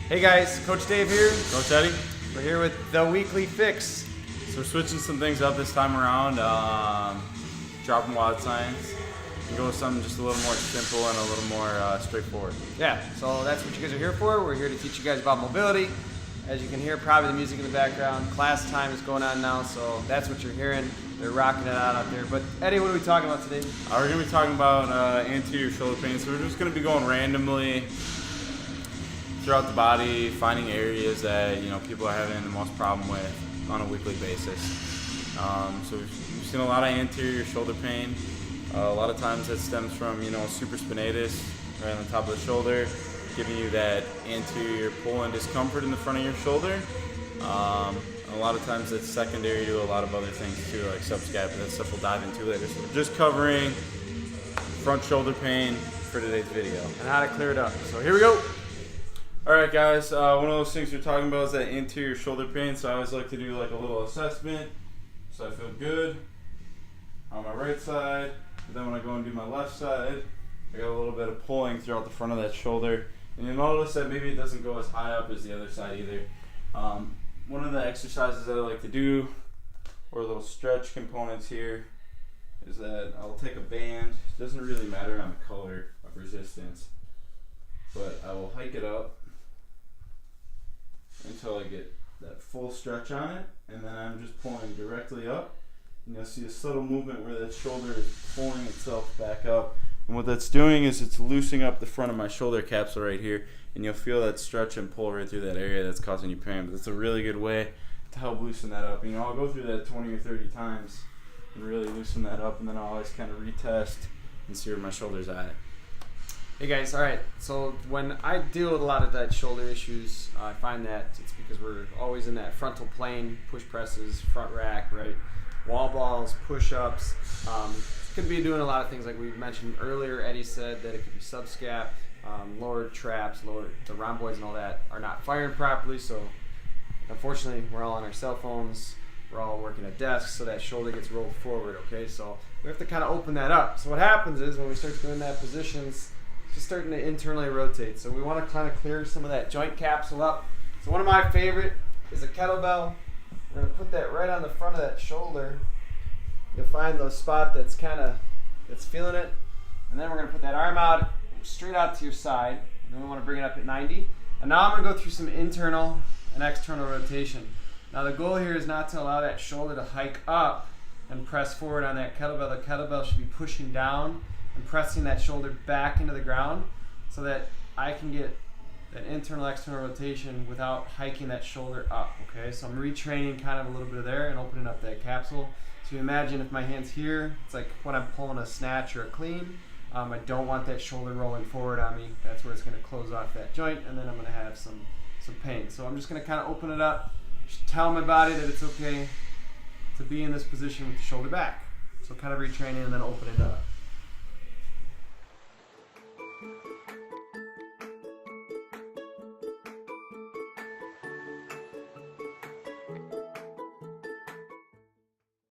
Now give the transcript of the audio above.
Hey guys, Coach Dave here. Coach Eddie. We're here with the weekly fix. So we're switching some things up this time around, dropping wild science, and go with something just a little more simple and a little more straightforward. Yeah, so that's what you guys are here for. We're here to teach you guys about mobility. As you can hear, probably the music in the background. Class time is going on now, so that's what you're hearing. They're rocking it out there. But Eddie, what are we talking about today? We're going to be talking about anterior shoulder pain. So we're just going to be going randomly throughout the body, finding areas that people are having the most problem with on a weekly basis. So we've seen a lot of anterior shoulder pain. A lot of times that stems from supraspinatus right on the top of the shoulder, giving you that anterior pull and discomfort in the front of your shoulder. And a lot of times that's secondary to a lot of other things too, like subscap, but that stuff we'll dive into later. So we're just covering front shoulder pain for today's video. And how to clear it up. So here we go. Alright guys, one of those things we're talking about is that anterior shoulder pain, so I always like to do like a little assessment so I feel good on my right side, but then when I go and do my left side, I got a little bit of pulling throughout the front of that shoulder, and you'll notice that maybe it doesn't go as high up as the other side either. One of the exercises that I like to do, or little stretch components here, is that I'll take a band. It doesn't really matter on the color of resistance, but I will hike it up until I get that full stretch on it, and then I'm just pulling directly up, and you'll see a subtle movement where that shoulder is pulling itself back up, and what that's doing is it's loosening up the front of my shoulder capsule right here, and you'll feel that stretch and pull right through that area that's causing you pain. But it's a really good way to help loosen that up. I'll go through that 20 or 30 times and really loosen that up, and then I'll always kind of retest and see where my shoulder's at. Hey guys, alright, so when I deal with a lot of that shoulder issues, I find that it's because we're always in that frontal plane, push presses, front rack, right? Wall balls, push-ups. Could be doing a lot of things like we mentioned earlier. Eddie said that it could be subscap, lower traps, the rhomboids and all that are not firing properly, so unfortunately we're all on our cell phones, we're all working at desks, so that shoulder gets rolled forward, okay? So we have to kind of open that up. So what happens is when we start doing that positions, just starting to internally rotate. So we want to kind of clear some of that joint capsule up. So one of my favorite is a kettlebell. We're going to put that right on the front of that shoulder. You'll find the spot that's feeling it. And then we're going to put that arm out, straight out to your side. And then we want to bring it up at 90. And now I'm going to go through some internal and external rotation. Now the goal here is not to allow that shoulder to hike up and press forward on that kettlebell. The kettlebell should be pushing down and pressing that shoulder back into the ground so that I can get that internal external rotation without hiking that shoulder up, okay? So I'm retraining kind of a little bit of there and opening up that capsule. So you imagine if my hand's here, it's like when I'm pulling a snatch or a clean, I don't want that shoulder rolling forward on me. That's where it's gonna close off that joint, and then I'm gonna have some pain. So I'm just gonna kind of open it up, just tell my body that it's okay to be in this position with the shoulder back. So kind of retraining and then open it up.